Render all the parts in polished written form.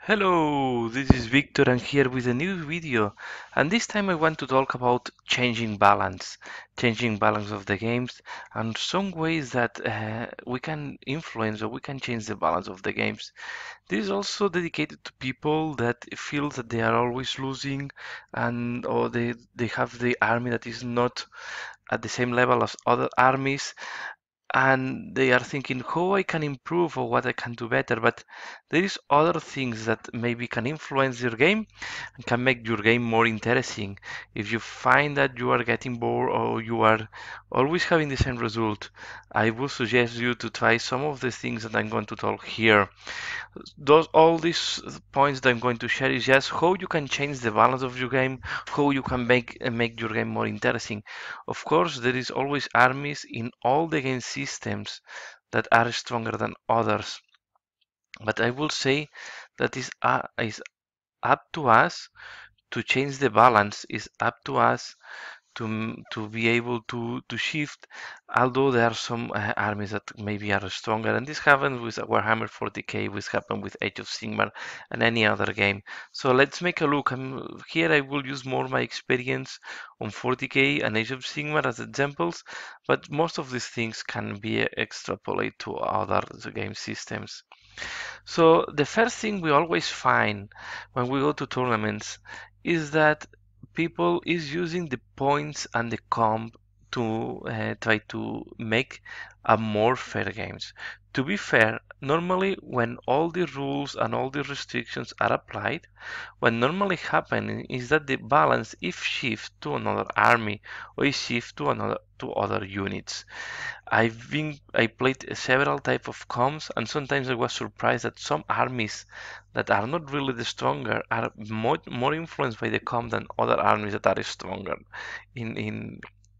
Hello, this is Victor and here with a new video, and this time I want to talk about changing balance of the games and some ways that we can influence or we can change the balance of the games. This is also dedicated to people that feel that they are always losing and or they have the army that is not at the same level as other armies and they are thinking how I can improve or what I can do better. But there is other things that maybe can influence your game and can make your game more interesting. If you find that you are getting bored or you are always having the same result, I would suggest you to try some of the things that I'm going to talk here. Those all these points that I'm going to share is just how you can change the balance of your game, how you can make your game more interesting. Of course, there is always armies in all the game systems that are stronger than others, but I will say that is up to us to change the balance. Is up to us to be able to shift. Although there are some armies that maybe are stronger, and this happens with Warhammer 40k, which happened with Age of Sigmar and any other game. So let's make a look. Here I will use more my experience on 40k and Age of Sigmar as examples, but most of these things can be extrapolated to other game systems. So the first thing we always find when we go to tournaments is that people is using the points and the comp to try to make a more fair games. To be fair, normally when all the rules and all the restrictions are applied, what normally happens is that the balance is shift to another army or is shift to another to other units. I played several type of comps, and sometimes I was surprised that some armies that are not really the stronger are more influenced by the comp than other armies that are stronger in in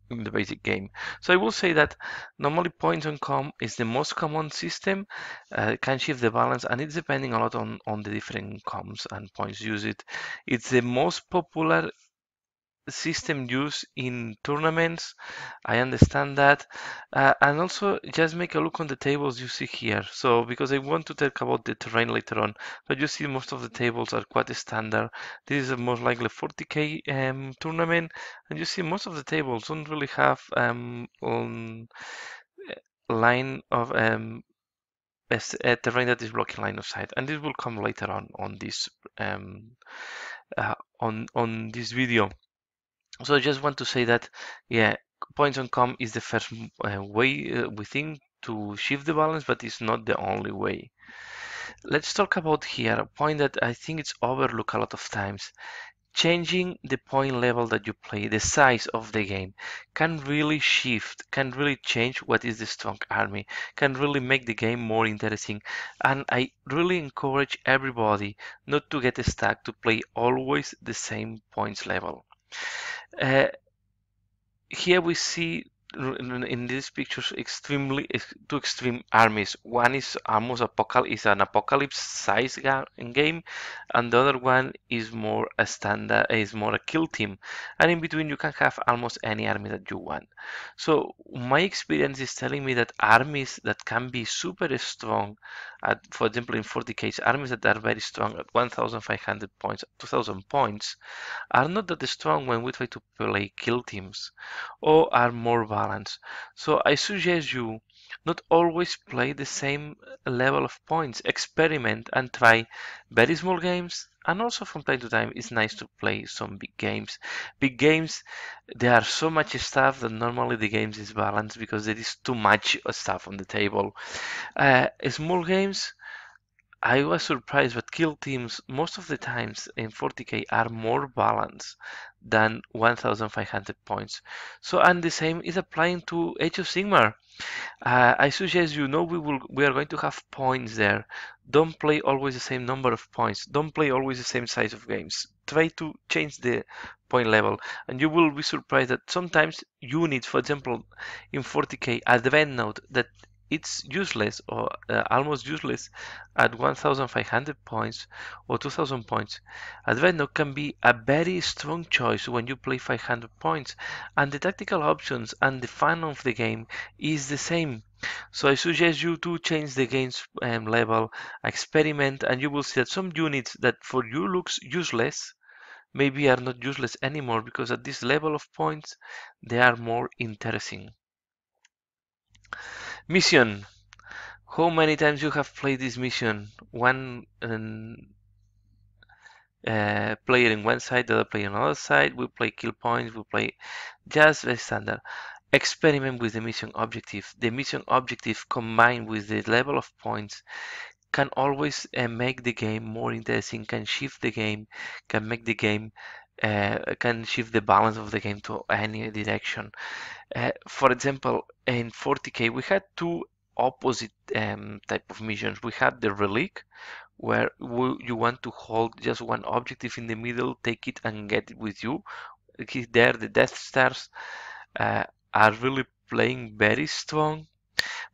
in the basic game. So I will say that normally points on comp is the most common system, can shift the balance, and it's depending a lot on the different comps and points used. It's the most popular system used in tournaments. I understand that. And also just make a look on the tables you see here. So because I want to talk about the terrain later on, but you see most of the tables are quite standard. This is a most likely 40k tournament, and you see most of the tables don't really have on line of a terrain that is blocking line of sight, and this will come later on this on this video. So I just want to say that, yeah, points on com is the first way we think to shift the balance, but it's not the only way. Let's talk about here a point that I think it's overlooked a lot of times. Changing the point level that you play, the size of the game, can really shift, can really change what is the strong army, can really make the game more interesting. And I really encourage everybody not to get stuck to play always the same points level. Uh, Here we see in these pictures two extreme armies. One is almost is an apocalypse size game, and the other one is more a standard, is more a kill team. And in between, you can have almost any army that you want. So my experience is telling me that armies that can be super strong, at for example in 40k, armies that are very strong at 1,500 points, 2,000 points, are not that strong when we try to play kill teams or are more balanced. So I suggest you not always play the same level of points. Experiment and try very small games. And also from time to time, it's nice to play some big games. Big games, there are so much stuff that normally the games is balanced because there is too much stuff on the table. Small games, I was surprised, but kill teams most of the times in 40k are more balanced than 1500 points. So, and the same is applying to Age of Sigmar. I suggest we are going to have points there. Don't play always the same number of points. Don't play always the same size of games. Try to change the point level, and you will be surprised that sometimes units, for example, in 40k, advent note that it's useless or almost useless at 1500 points or 2000 points. Advent note can be a very strong choice when you play 500 points, and the tactical options and the fun of the game is the same. So I suggest you to change the game's level, experiment, and you will see that some units that for you looks useless maybe are not useless anymore because at this level of points they are more interesting. Mission. How many times you have played this mission? One player in one side, the other player on the other side. We play kill points. We play just the standard. Experiment with the mission objective. The mission objective combined with the level of points can always make the game more interesting, can shift the game, can make the game, can shift the balance of the game to any direction. For example, in 40k, we had two opposite type of missions. We had the relic, where you want to hold just one objective in the middle, take it and get it with you. There, the Death Stars uh, are really playing very strong.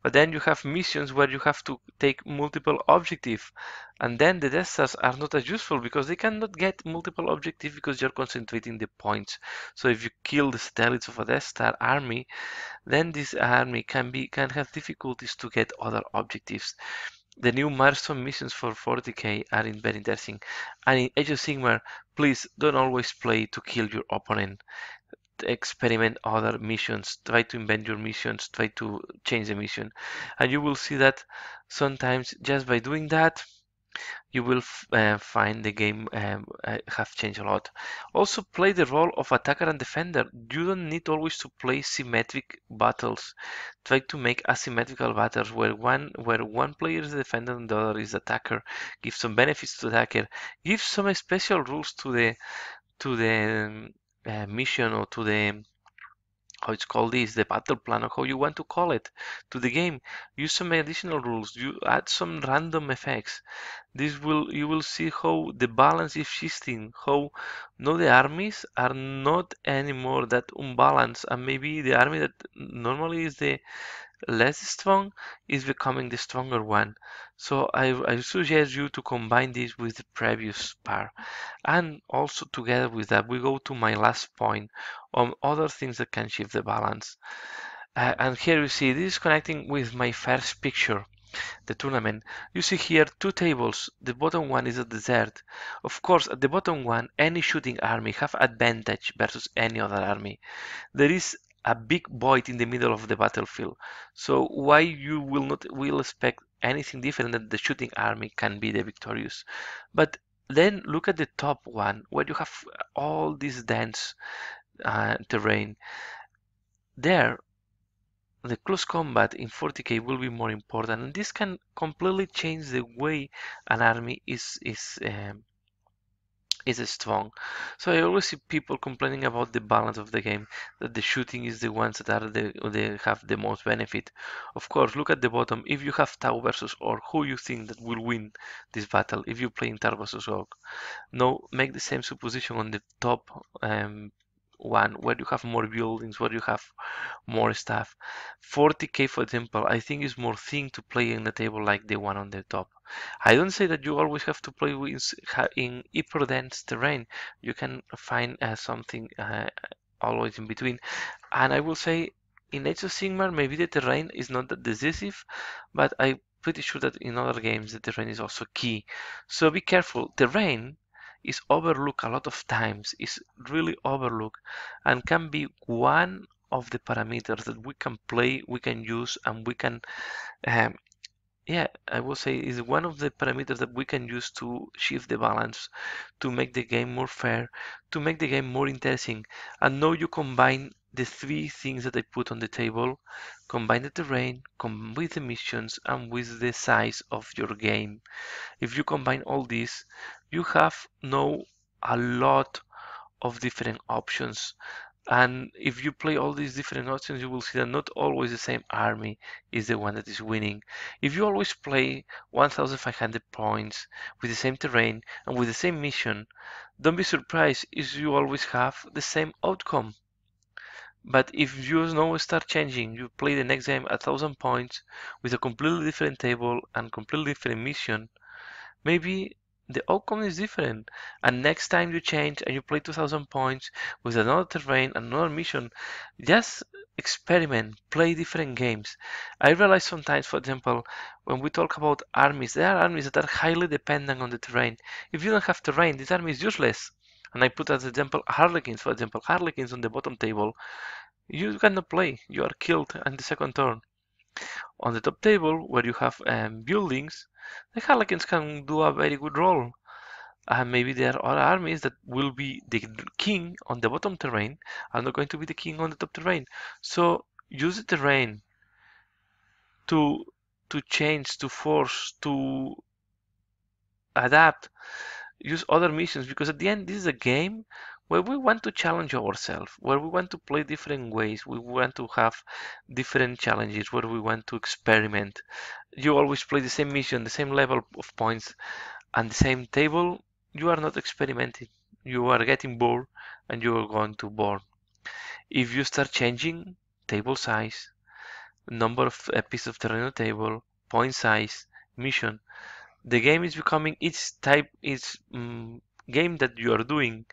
But then you have missions where you have to take multiple objectives, and then the Death Stars are not as useful because they cannot get multiple objectives because you're concentrating the points. So if you kill the satellites of a Death Star army, then this army can have difficulties to get other objectives. The new milestone missions for 40k are very interesting. And in Age of Sigmar, please don't always play to kill your opponent. Experiment other missions, try to invent your missions, try to change the mission. And you will see that sometimes just by doing that, you will find the game have changed a lot. Also play the role of attacker and defender. You don't need always to play symmetric battles. Try to make asymmetrical battles where one player is the defender and the other is the attacker. Give some benefits to the attacker. Give some special rules to the mission or to the how it's called this, the battle plan or how you want to call it to the game. Use some additional rules. You add some random effects. This will you will see how the balance is shifting, how now the armies are not anymore that unbalanced, and maybe the army that normally is the less strong is becoming the stronger one. So I suggest you to combine this with the previous part. And also together with that, we go to my last point on other things that can shift the balance. And here you see this is connecting with my first picture, the tournament. You see here two tables. The bottom one is a desert. Of course, at the bottom one, any shooting army have advantage versus any other army. There is a big void in the middle of the battlefield. So why you will expect anything different than the shooting army can be the victorious. But then look at the top one where you have all this dense terrain. There the close combat in 40k will be more important, and this can completely change the way an army is strong. So I always see people complaining about the balance of the game, that the shooting is the ones that are they have the most benefit. Of course, look at the bottom. If you have Tau versus Orc, who you think that will win this battle? If you play in Tau versus Orc, no, make the same supposition on the top one where you have more buildings, where you have more stuff. 40k, for example, I think is more thing to play in the table like the one on the top. I don't say that you always have to play in hyper dense terrain. You can find something always in between. And I will say in Age of Sigmar, maybe the terrain is not that decisive, but I'm pretty sure that in other games the terrain is also key. So be careful. Terrain is overlooked a lot of times, is really overlooked, and can be one of the parameters that we can play, we can use, and we can um, yeah, I will say is one of the parameters that we can use to shift the balance, to make the game more fair, to make the game more interesting. And now you combine the three things that I put on the table, combine the terrain, with the missions, and with the size of your game. If you combine all this, you have now a lot of different options. And if you play all these different options, you will see that not always the same army is the one that is winning. If you always play 1500 points with the same terrain and with the same mission, don't be surprised if you always have the same outcome. But if you now start changing, you play the next game at 1000 points with a completely different table and completely different mission, maybe the outcome is different. And next time you change and you play 2000 points with another terrain, another mission, just experiment, play different games. I realize sometimes, for example, when we talk about armies, there are armies that are highly dependent on the terrain. If you don't have terrain, this army is useless. And I put as example Harlequins, for example, Harlequins on the bottom table. You cannot play, you are killed on the second turn. On the top table, where you have buildings, the Harlequins can do a very good role. And maybe there are armies that will be the king on the bottom terrain are not going to be the king on the top terrain. So use the terrain to change, to force, to adapt, use other missions because at the end this is a game where we want to challenge ourselves, where we want to play different ways, we want to have different challenges, where we want to experiment. You always play the same mission, the same level of points, and the same table. You are not experimenting. You are getting bored, and you are going to bore. If you start changing table size, number of pieces of terrain on the table, point size, mission, the game is becoming each game that you are doing,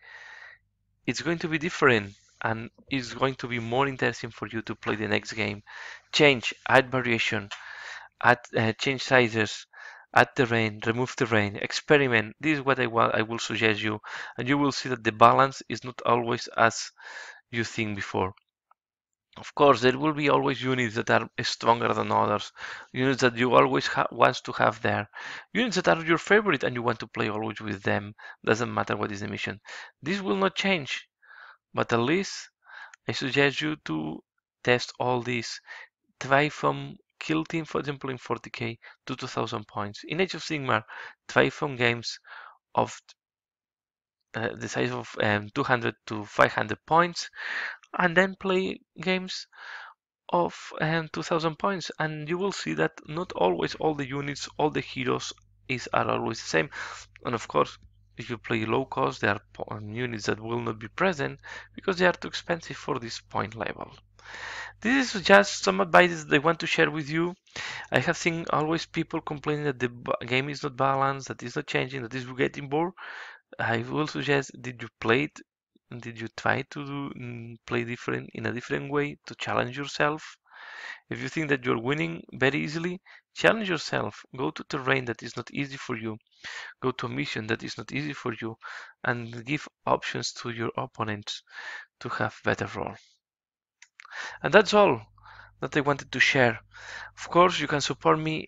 it's going to be different and it's going to be more interesting for you to play the next game. Change, add variation, add change sizes, add terrain, remove terrain, experiment. This is what I will suggest you, and you will see that the balance is not always as you think before. Of course, there will be always units that are stronger than others, units that you always want to have there, units that are your favorite and you want to play always with them. Doesn't matter what is the mission. This will not change, but at least I suggest you to test all these. Try from kill team, for example, in 40k to 2000 points. In Age of Sigmar, try from games of the size of 200 to 500 points, and then play games of 2000 points, and you will see that not always all the units, all the heroes are always the same. And of course, if you play low cost, there are units that will not be present because they are too expensive for this point level. This is just some advice that I want to share with you. I have seen always people complaining that the game is not balanced, that it's not changing, that it's getting bored. I will suggest, did you play it? Did you try to play different in a different way to challenge yourself? If you think that you're winning very easily, challenge yourself. Go to terrain that is not easy for you. Go to a mission that is not easy for you, and give options to your opponents to have better role. And that's all that I wanted to share. Of course, you can support me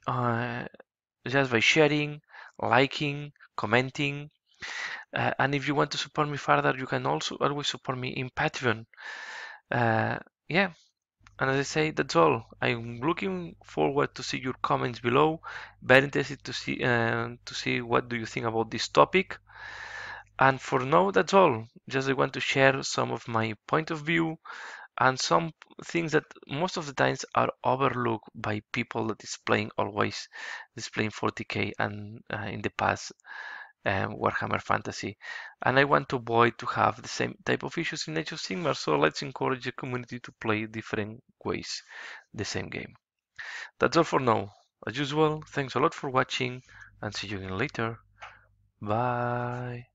just by sharing, liking, commenting. And if you want to support me further, you can also always support me in Patreon. Uh, yeah, and as I say, that's all. I'm looking forward to see your comments below. Very interested to see what do you think about this topic. And for now, that's all. Just I want to share some of my point of view and some things that most of the times are overlooked by people that is playing always displaying 40k and in the past Warhammer Fantasy. And I want to avoid to have the same type of issues in Age of Sigmar, so let's encourage the community to play different ways the same game. That's all for now. As usual, thanks a lot for watching and see you again later. Bye.